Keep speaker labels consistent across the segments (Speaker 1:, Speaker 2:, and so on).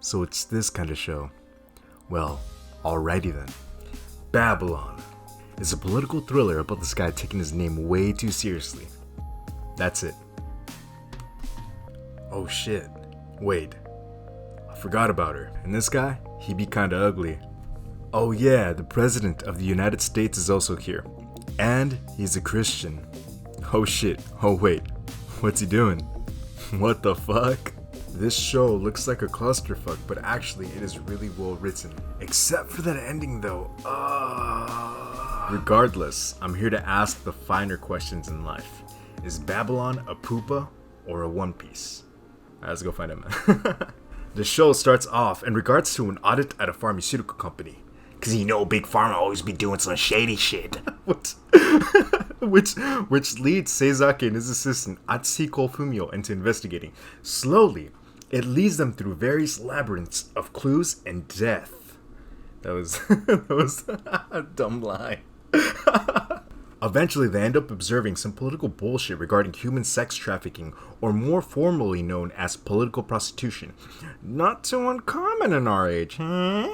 Speaker 1: So it's this kind of show. Well, alrighty then. Babylon is a political thriller about this guy taking his name way too seriously. That's it. Oh shit. Wait. I forgot about her. And this guy, he be kinda ugly. Oh yeah, the President of the United States is also here. And he's a Christian. Oh shit. Oh wait. What's he doing? What the fuck? This show looks like a clusterfuck, but actually it is really well written. Except for that ending though. Regardless, I'm here to ask the finer questions in life. Is Babylon a poopa or a One Piece? Alright, let's go find him. The show starts off in regards to an audit at a pharmaceutical company. Cause you know Big Pharma always be doing some shady shit. which leads Seizaki and his assistant Atsuko Fumio into investigating. Slowly, it leads them through various labyrinths of clues and death. That was a dumb lie. Eventually, they end up observing some political bullshit regarding human sex trafficking, or more formally known as political prostitution. Not too uncommon in our age, huh?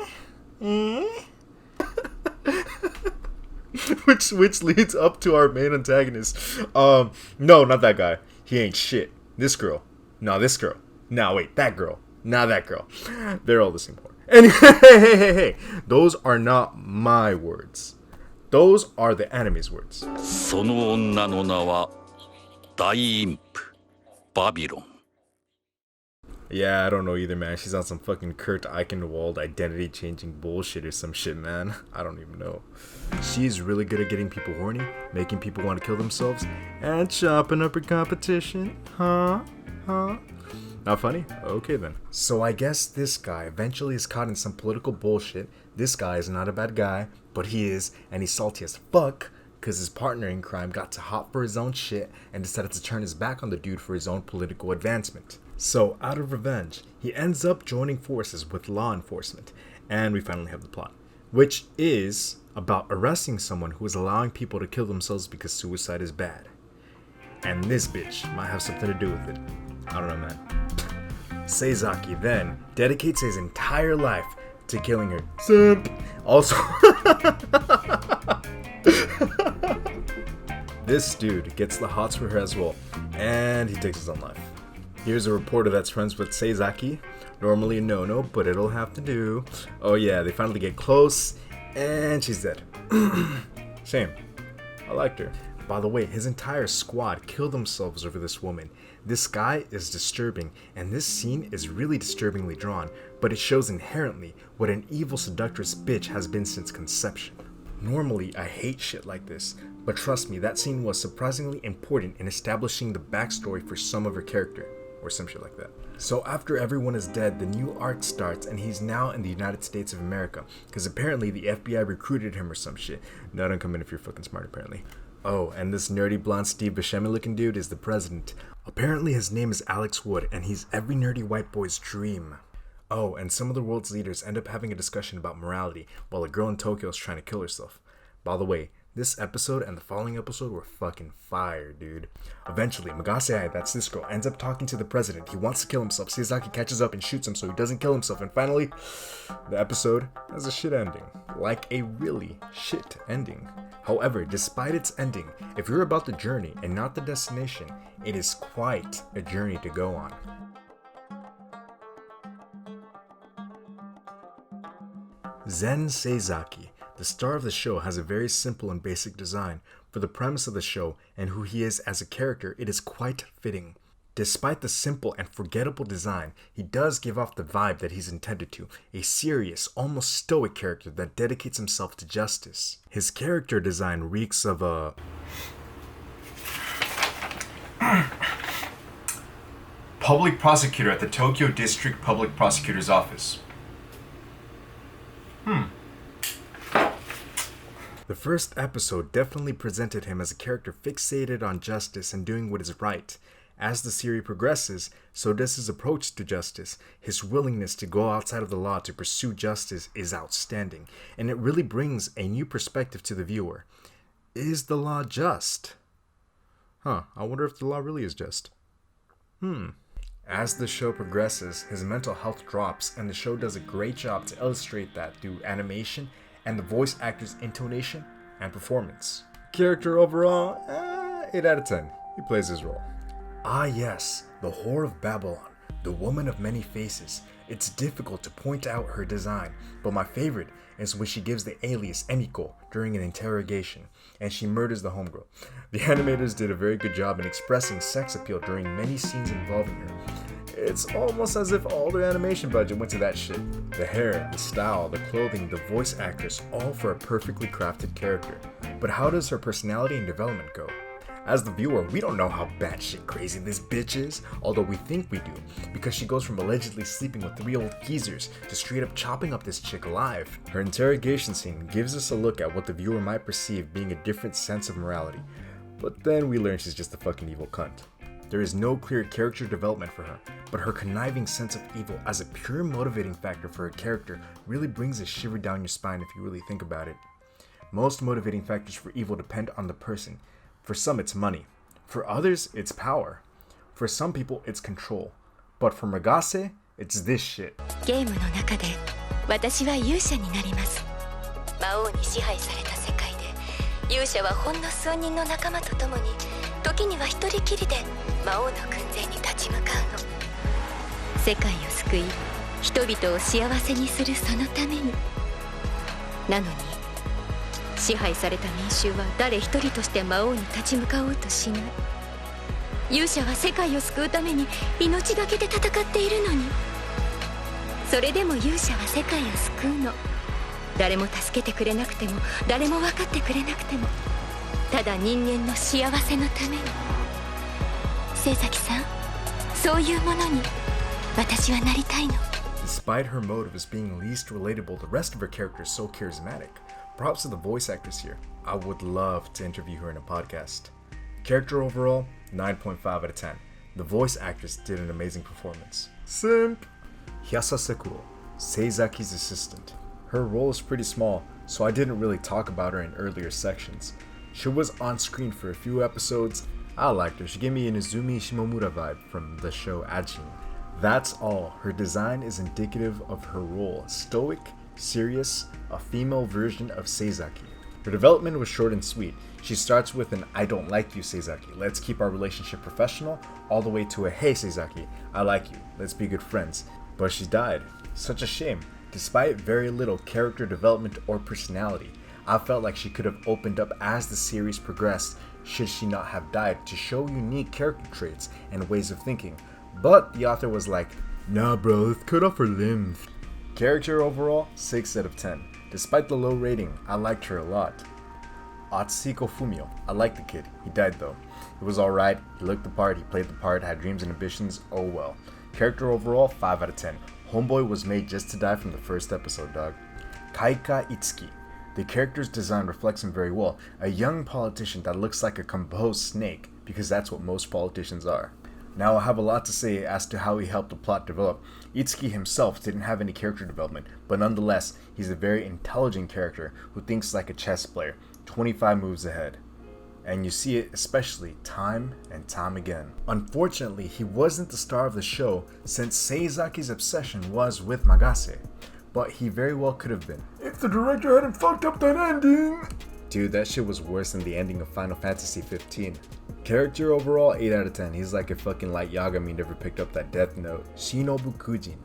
Speaker 1: which leads up to our main antagonist. No, not that guy. He ain't shit. This girl. No, this girl. No, wait, that girl. Not that girl. They're all the same whore. Anyway, hey. Those are not my words. Those are the enemy's words.
Speaker 2: その女の名は大インプバビロン
Speaker 1: Yeah, I don't know either, man. She's on some fucking Kurt Eichenwald identity-changing bullshit or some shit, man. I don't even know. She's really good at getting people horny, making people want to kill themselves, and chopping up her competition. Huh? Not funny? Okay then. So I guess this guy eventually is caught in some political bullshit. This guy is not a bad guy, but he is, and he's salty as fuck, because his partner in crime got too hot for his own shit and decided to turn his back on the dude for his own political advancement. So, out of revenge, he ends up joining forces with law enforcement, and we finally have the plot, which is about arresting someone who is allowing people to kill themselves because suicide is bad. And this bitch might have something to do with it. I don't know, man. Seizaki then dedicates his entire life to killing her. Simp! Also, this dude gets the hots for her as well, and he takes his own life. Here's a reporter that's friends with Seizaki. Normally a no-no, but it'll have to do. Oh yeah, they finally get close, and she's dead. Shame. I liked her. By the way, his entire squad killed themselves over this woman. This guy is disturbing, and this scene is really disturbingly drawn, but it shows inherently what an evil seductress bitch has been since conception. Normally, I hate shit like this, but trust me, that scene was surprisingly important in establishing the backstory for some of her character. Or some shit like that. So after everyone is dead, the new arc starts, and he's now in the United States of America, because apparently the FBI recruited him or some shit. No, don't come in if you're fucking smart, apparently. Oh, and this nerdy blonde Steve Buscemi looking dude is the president. Apparently his name is Alex Wood, and he's every nerdy white boy's dream. Oh, and some of the world's leaders end up having a discussion about morality, while a girl in Tokyo is trying to kill herself. By the way, this episode and the following episode were fucking fire, dude. Eventually, Magase, that's this girl, ends up talking to the president. He wants to kill himself. Seizaki catches up and shoots him so he doesn't kill himself. And finally, the episode has a shit ending. Like a really shit ending. However, despite its ending, if you're about the journey and not the destination, it is quite a journey to go on. Zen Seizaki, the star of the show, has a very simple and basic design. For the premise of the show and who he is as a character, it is quite fitting. Despite the simple and forgettable design, he does give off the vibe that he's intended to, a serious, almost stoic character that dedicates himself to justice. His character design reeks of a public prosecutor at the Tokyo District Public Prosecutor's Office. The first episode definitely presented him as a character fixated on justice and doing what is right. As the series progresses, so does his approach to justice. His willingness to go outside of the law to pursue justice is outstanding, and it really brings a new perspective to the viewer. Is the law just? I wonder if the law really is just. As the show progresses, his mental health drops, and the show does a great job to illustrate that through animation and the voice actor's intonation and performance. Character overall, 8 out of 10. He plays his role. Ah yes, the Whore of Babylon, the woman of many faces. It's difficult to point out her design, but my favorite is when she gives the alias Emiko during an interrogation, and she murders the homegirl. The animators did a very good job in expressing sex appeal during many scenes involving her. It's almost as if all their animation budget went to that shit. The hair, the style, the clothing, the voice actress, all for a perfectly crafted character. But how does her personality and development go? As the viewer, we don't know how batshit crazy this bitch is, although we think we do, because she goes from allegedly sleeping with 3 old geezers to straight up chopping up this chick alive. Her interrogation scene gives us a look at what the viewer might perceive being a different sense of morality, but then we learn she's just a fucking evil cunt. There is no clear character development for her, but her conniving sense of evil as a pure motivating factor for her character really brings a shiver down your spine if you really think about it. Most motivating factors for evil depend on the person. For some, it's money. For others, it's power. For some people, it's control. But for Megase, it's this shit.
Speaker 3: ゲームの中で私は勇者になります。魔王に支配された世界で勇者はほんの数人の仲間と共に時には一人きりで魔王の軍勢に立ち向かうの。世界を救い人々を幸せにするそのために。なのに支配された民衆は誰一人として魔王に立ち向かおうとしない。勇者は世界を救うために命がけで戦っているのに。それでも勇者は世界を救うの。誰も助けてくれなくても誰も分かってくれなくてもただ人間の幸せのために。清崎さん、そういうものに私はなりたいの。
Speaker 1: Despite her motive as being least relatable, the rest of her character is so charismatic. Props to the voice actress here. I would love to interview her in a podcast. Character overall, 9.5 out of 10. The voice actress did an amazing performance. Simp! Hyasa Sekuro, Seizaki's assistant. Her role is pretty small, so I didn't really talk about her in earlier sections. She was on screen for a few episodes. I liked her. She gave me an Izumi Shimomura vibe from the show Ajin. That's all. Her design is indicative of her role. Stoic, serious, a female version of Seizaki. Her development was short and sweet. She starts with an I don't like you, Seizaki. Let's keep our relationship professional, all the way to a hey, Seizaki, I like you. Let's be good friends. But she died. Such a shame. Despite very little character development or personality, I felt like she could have opened up as the series progressed should she not have died to show unique character traits and ways of thinking. But the author was like, nah bro, let's cut off her limbs. Character overall, 6 out of 10. Despite the low rating, I liked her a lot. Atsuko Fumio, I liked the kid. He died though. He was alright, he looked the part, he played the part, had dreams and ambitions, oh well. Character overall, 5 out of 10. Homeboy was made just to die from the first episode, dog. Kaika Itsuki. The character's design reflects him very well. A young politician that looks like a composed snake, because that's what most politicians are. Now I have a lot to say as to how he helped the plot develop. Itsuki himself didn't have any character development, but nonetheless, he's a very intelligent character who thinks like a chess player, 25 moves ahead. And you see it especially time and time again. Unfortunately, he wasn't the star of the show since Seizaki's obsession was with Megase, but he very well could have been. If the director hadn't fucked up that ending! Dude, that shit was worse than the ending of Final Fantasy 15. Character overall, 8 out of 10. He's like a fucking light Yagami never picked up that death note. Shinobu Kujin.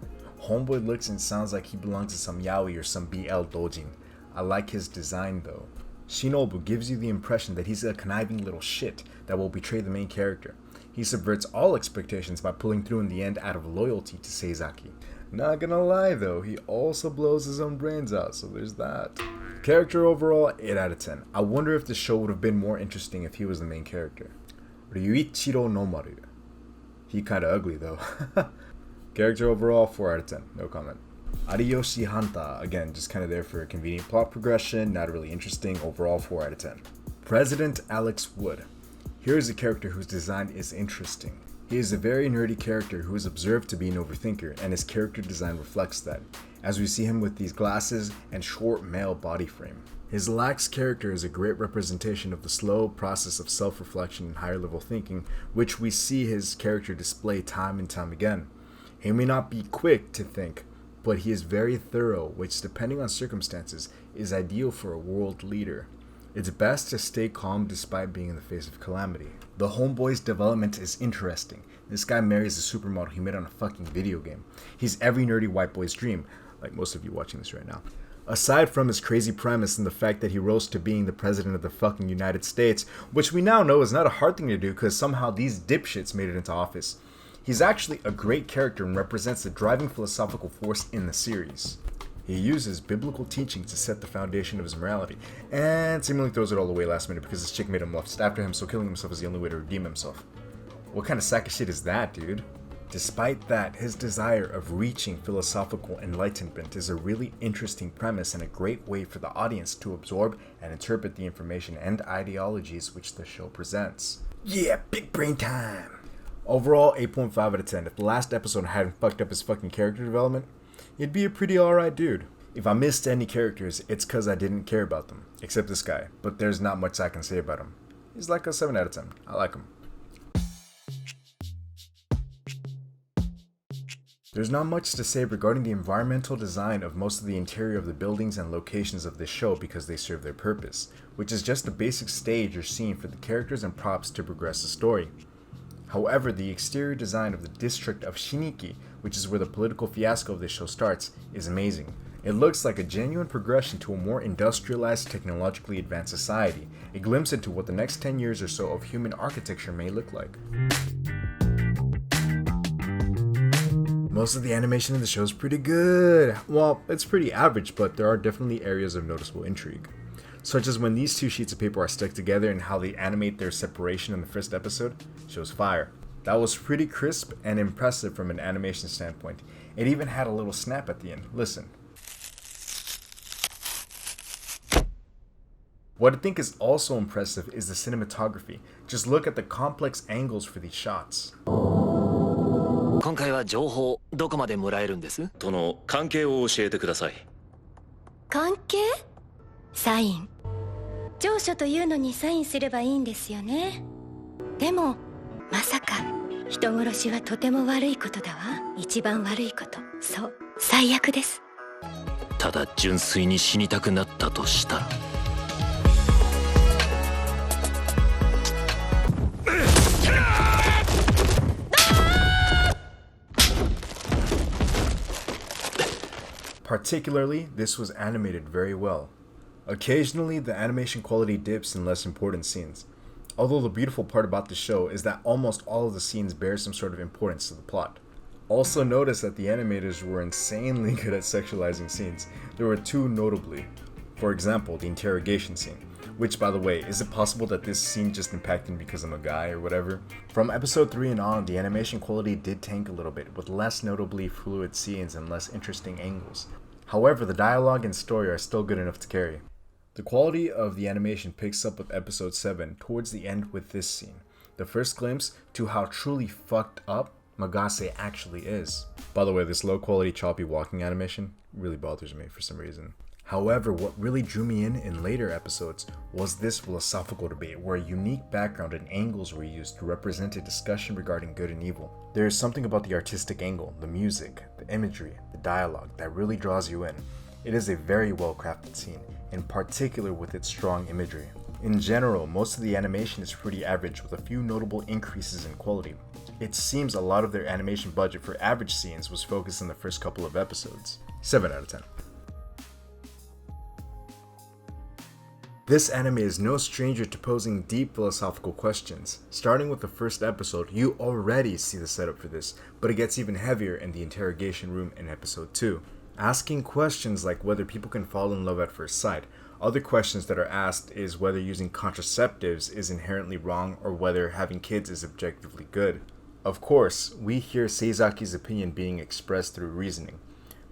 Speaker 1: Homeboy looks and sounds like he belongs to some yaoi or some BL dojin. I like his design though. Shinobu gives you the impression that he's a conniving little shit that will betray the main character. He subverts all expectations by pulling through in the end out of loyalty to Seizaki. Not gonna lie though, he also blows his own brains out, so there's that. Character overall, 8 out of 10. I wonder if the show would have been more interesting if he was the main character. Ryuichiro Nomaru. He kinda ugly though. Character overall, 4 out of 10. No comment. Ariyoshi Hanta. Again, just kinda there for a convenient plot progression. Not really interesting. Overall, 4 out of 10. President Alex Wood. Here is a character whose design is interesting. He is a very nerdy character who is observed to be an overthinker, and his character design reflects that, as we see him with these glasses and short male body frame. His lax character is a great representation of the slow process of self-reflection and higher level thinking, which we see his character display time and time again. He may not be quick to think, but he is very thorough, which depending on circumstances is ideal for a world leader. It's best to stay calm despite being in the face of calamity. The homeboy's development is interesting. This guy marries a supermodel he met on a fucking video game. He's every nerdy white boy's dream, like most of you watching this right now. Aside from his crazy premise and the fact that he rose to being the president of the fucking United States, which we now know is not a hard thing to do because somehow these dipshits made it into office, he's actually a great character and represents the driving philosophical force in the series. He uses biblical teaching to set the foundation of his morality, and seemingly throws it all away last minute because his chick made him lust after him, so killing himself is the only way to redeem himself. What kind of sack of shit is that, dude? Despite that, his desire of reaching philosophical enlightenment is a really interesting premise and a great way for the audience to absorb and interpret the information and ideologies which the show presents. Yeah, big brain time! Overall, 8.5 out of 10. If the last episode hadn't fucked up his fucking character development, he'd be a pretty alright dude. If I missed any characters, it's cause I didn't care about them. Except this guy, but there's not much I can say about him. He's like a 7 out of 10. I like him. There's not much to say regarding the environmental design of most of the interior of the buildings and locations of this show because they serve their purpose, which is just a basic stage or scene for the characters and props to progress the story. However, the exterior design of the district of Shiniki, which is where the political fiasco of this show starts, is amazing. It looks like a genuine progression to a more industrialized, technologically advanced society, a glimpse into what the next 10 years or so of human architecture may look like. Most of the animation in the show is pretty good. Well, it's pretty average, but there are definitely areas of noticeable intrigue. Such as when these two sheets of paper are stuck together and how they animate their separation in the first episode, shows fire. That was pretty crisp and impressive from an animation standpoint. It even had a little snap at the end. Listen. What I think is also impressive is the cinematography. Just look at the complex angles for these shots.
Speaker 4: 今回は情報どこまでもらえるんです？
Speaker 2: との関係を教えてください。
Speaker 3: 関係？サイン。調書というのにサインすればいいんですよね。でもまさか人殺しはとても悪いことだわ。一番悪いこと。そう、最悪です。
Speaker 4: ただ純粋に死にたくなったとしたら。
Speaker 1: Particularly, this was animated very well. Occasionally, the animation quality dips in less important scenes. Although the beautiful part about the show is that almost all of the scenes bear some sort of importance to the plot. Also notice that the animators were insanely good at sexualizing scenes. There were two notably. For example, the interrogation scene. Which, by the way, is it possible that this scene just impacted me because I'm a guy or whatever? From episode 3 and on, the animation quality did tank a little bit, with less notably fluid scenes and less interesting angles. However, the dialogue and story are still good enough to carry. The quality of the animation picks up with episode 7 towards the end with this scene, the first glimpse to how truly fucked up Magase actually is. By the way, this low quality choppy walking animation really bothers me for some reason. However, what really drew me in later episodes was this philosophical debate where a unique background and angles were used to represent a discussion regarding good and evil. There is something about the artistic angle, the music, the imagery, the dialogue that really draws you in. It is a very well crafted scene, in particular with its strong imagery. In general, most of the animation is pretty average with a few notable increases in quality. It seems a lot of their animation budget for average scenes was focused in the first couple of episodes. 7 out of 10. This anime is no stranger to posing deep philosophical questions. Starting with the first episode, you already see the setup for this, but it gets even heavier in the interrogation room in episode 2. Asking questions like whether people can fall in love at first sight. Other questions that are asked is whether using contraceptives is inherently wrong or whether having kids is objectively good. Of course, we hear Seizaki's opinion being expressed through reasoning.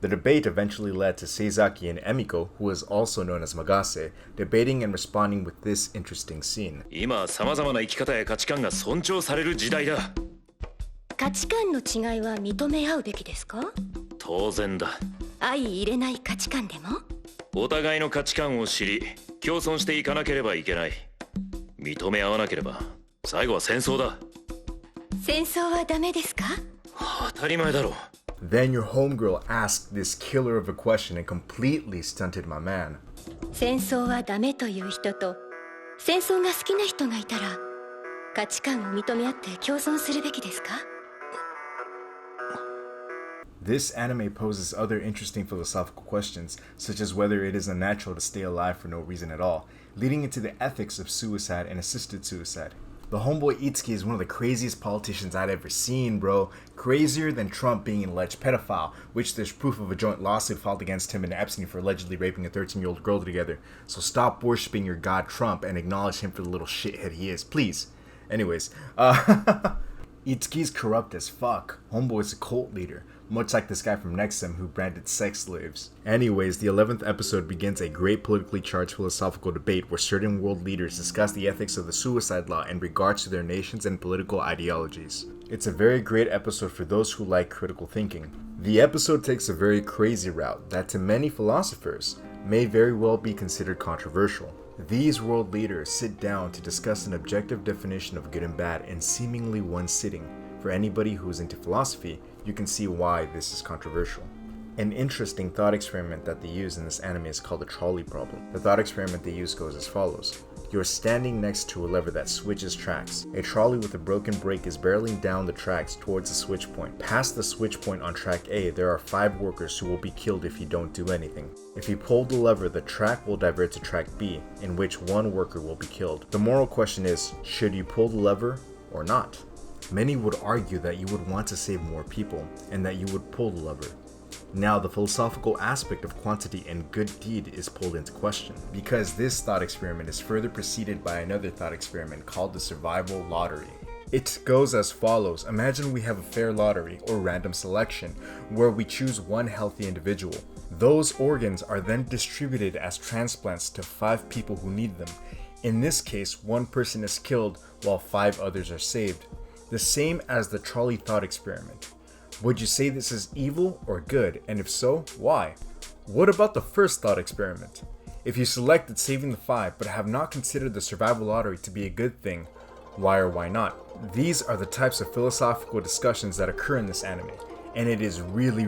Speaker 1: The debate eventually led to Seizaki and Emiko, who is also known as Magase, debating and responding with this interesting scene.
Speaker 2: 今さまざまな生き方や価値観が尊重される時代だ。
Speaker 3: 価値観の違いは認め合うべきですか？
Speaker 2: 当然だ。
Speaker 3: 相入れない価値観でも？
Speaker 2: お互いの価値観を知り、共存していかなければいけない。認め合わなければ最後は戦争だ。
Speaker 3: 戦争はダメですか？
Speaker 2: 当たり前だろ。
Speaker 1: Then your homegirl asked this killer of a question and completely stunted my man.
Speaker 3: 戦争はダメという人と戦争が好きな人がいたら価値観を認め合って共存するべきですか？
Speaker 1: This anime poses other interesting philosophical questions, such as whether it is unnatural to stay alive for no reason at all, leading into the ethics of suicide and assisted suicide. The homeboy Itsuki is one of the craziest politicians I'd ever seen, bro. Crazier than Trump being an alleged pedophile, which there's proof of a joint lawsuit filed against him and Epstein for allegedly raping a 13-year-old girl together. So stop worshipping your god Trump and acknowledge him for the little shithead he is, please. Anyways, Itsuki's corrupt as fuck. Homeboy's a cult leader, much like this guy from Nexum who branded sex slaves. Anyways, the 11th episode begins a great politically charged philosophical debate where certain world leaders discuss the ethics of the suicide law in regards to their nations and political ideologies. It's a very great episode for those who like critical thinking. The episode takes a very crazy route that to many philosophers may very well be considered controversial. These world leaders sit down to discuss an objective definition of good and bad in seemingly one sitting. For anybody who is into philosophy, you can see why this is controversial. An interesting thought experiment that they use in this anime is called the trolley problem. The thought experiment they use goes as follows. You're standing next to a lever that switches tracks. A trolley with a broken brake is barreling down the tracks towards the switch point. Past the switch point on track A, there are 5 workers who will be killed if you don't do anything. If you pull the lever, the track will divert to track B, in which 1 worker will be killed. The moral question is, should you pull the lever or not? Many would argue that you would want to save more people, and that you would pull the lever. Now, the philosophical aspect of quantity and good deed is pulled into question, because this thought experiment is further preceded by another thought experiment called the survival lottery. It goes as follows. Imagine we have a fair lottery, or random selection, where we choose 1 healthy individual. Those organs are then distributed as transplants to 5 people who need them. In this case, 1 person is killed while 5 others are saved. The same as the trolley thought experiment. Would you say this is evil or good, and if so, why? What about the first thought experiment? If you selected saving the 5 but have not considered the survival lottery to be a good thing, why or why not? These are the types of philosophical discussions that occur in this anime, and it is really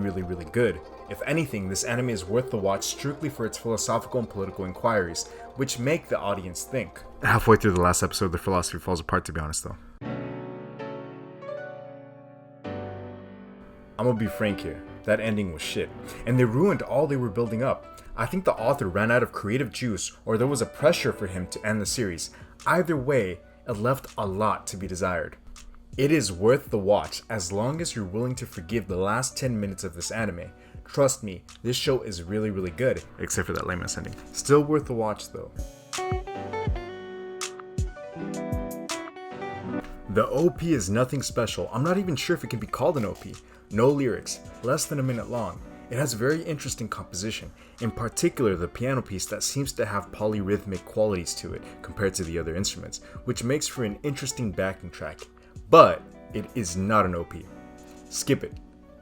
Speaker 1: good. If anything, this anime is worth the watch strictly for its philosophical and political inquiries, which make the audience think. Halfway through the last episode, the philosophy falls apart, to be honest though. I'm gonna be frank here, that ending was shit, and they ruined all they were building up. I think the author ran out of creative juice, or there was a pressure for him to end the series. Either way, it left a lot to be desired. It is worth the watch as long as you're willing to forgive the last 10 minutes of this anime. Trust me, this show is really good, except for that lame-ass ending. Still worth the watch though. The OP is nothing special. I'm not even sure if it can be called an OP. No lyrics, less than a minute long. It has very interesting composition, in particular the piano piece that seems to have polyrhythmic qualities to it compared to the other instruments, which makes for an interesting backing track. But it is not an OP. Skip it,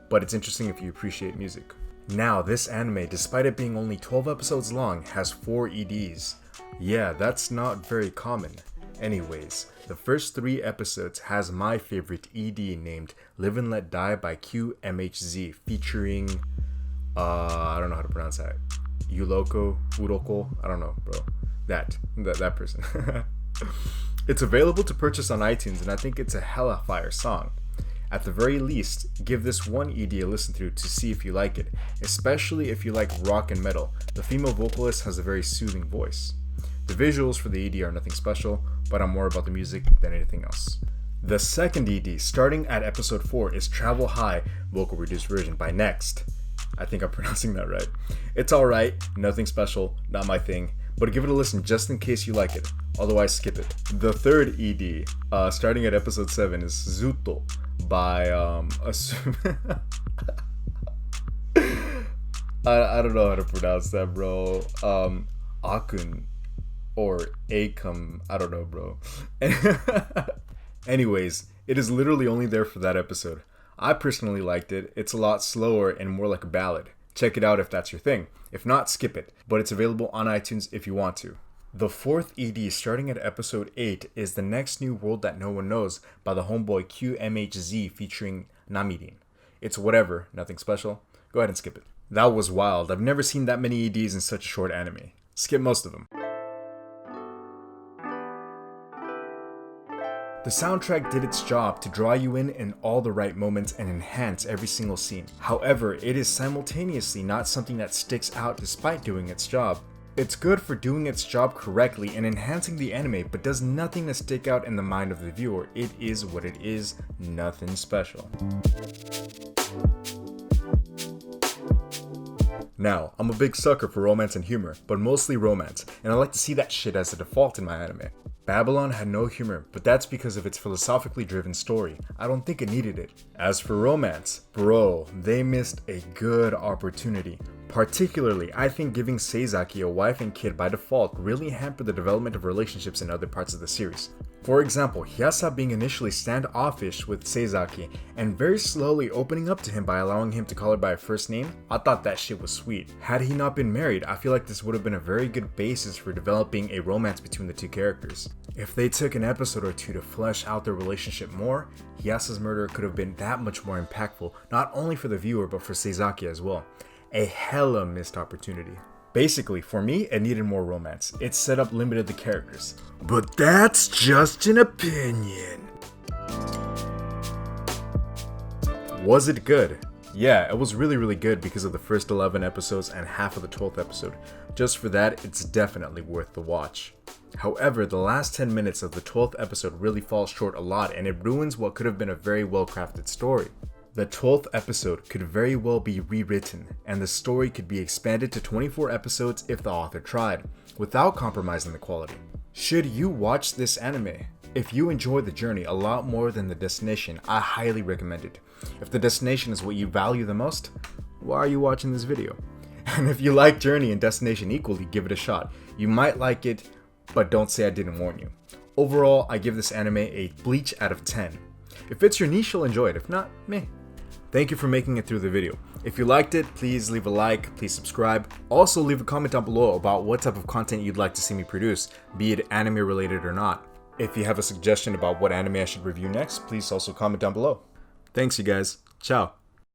Speaker 1: but it's interesting if you appreciate music. Now, this anime, despite it being only 12 episodes long, has 4 EDs. Yeah, that's not very common. Anyways, the first 3 episodes has my favorite ED named Live and Let Die by QMHZ featuring, I don't know how to pronounce that. Uroko, I don't know, bro. That person. It's available to purchase on iTunes, and I think it's a hella fire song. At the very least, give this one ED a listen through to see if you like it, especially if you like rock and metal. The female vocalist has a very soothing voice. The visuals for the ED are nothing special, but I'm more about the music than anything else. The second ED, starting at episode 4, is Travel High, vocal reduced version by Next. I think I'm pronouncing that right. It's alright, nothing special, not my thing, but give it a listen just in case you like it, otherwise skip it. The third ED, starting at episode 7, is Zutto by, I don't know how to pronounce that, bro. Akun. Or Acom, I don't know, bro. Anyways, it is literally only there for that episode. I personally liked it. It's a lot slower and more like a ballad. Check it out if that's your thing. If not, skip it. But it's available on iTunes if you want to. The fourth ED starting at episode 8 is The Next New World That No One Knows by the homeboy QMHZ featuring Namirin. It's whatever, nothing special. Go ahead and skip it. That was wild. I've never seen that many EDs in such a short anime. Skip most of them. The soundtrack did its job to draw you in all the right moments and enhance every single scene. However, it is simultaneously not something that sticks out despite doing its job. It's good for doing its job correctly and enhancing the anime, but does nothing to stick out in the mind of the viewer. It is what it is, nothing special. Now, I'm a big sucker for romance and humor, but mostly romance, and I like to see that shit as a default in my anime. Babylon had no humor, but that's because of its philosophically driven story. I don't think it needed it. As for romance, bro, they missed a good opportunity. Particularly, I think giving Seizaki a wife and kid by default really hampered the development of relationships in other parts of the series. For example, Hyasa being initially standoffish with Seizaki and very slowly opening up to him by allowing him to call her by her first name, I thought that shit was sweet. Had he not been married, I feel like this would have been a very good basis for developing a romance between the two characters. If they took an episode or two to flesh out their relationship more, Hyasa's murder could have been that much more impactful, not only for the viewer but for Seizaki as well. A hella missed opportunity. Basically, for me, it needed more romance. Its setup limited the characters. But that's just an opinion. Was it good? Yeah, it was really good because of the first 11 episodes and half of the 12th episode. Just for that, it's definitely worth the watch. However, the last 10 minutes of the 12th episode really falls short a lot and it ruins what could have been a very well crafted story. The 12th episode could very well be rewritten, and the story could be expanded to 24 episodes if the author tried, without compromising the quality. Should you watch this anime? If you enjoy the journey a lot more than the destination, I highly recommend it. If the destination is what you value the most, why are you watching this video? And if you like journey and destination equally, give it a shot. You might like it, but don't say I didn't warn you. Overall, I give this anime a Bleach out of 10. If it's your niche, you'll enjoy it. If not, meh. Thank you for making it through the video. If you liked it, please leave a like, please subscribe. Also leave a comment down below about what type of content you'd like to see me produce, be it anime related or not. If you have a suggestion about what anime I should review next, please also comment down below. Thanks you guys. Ciao.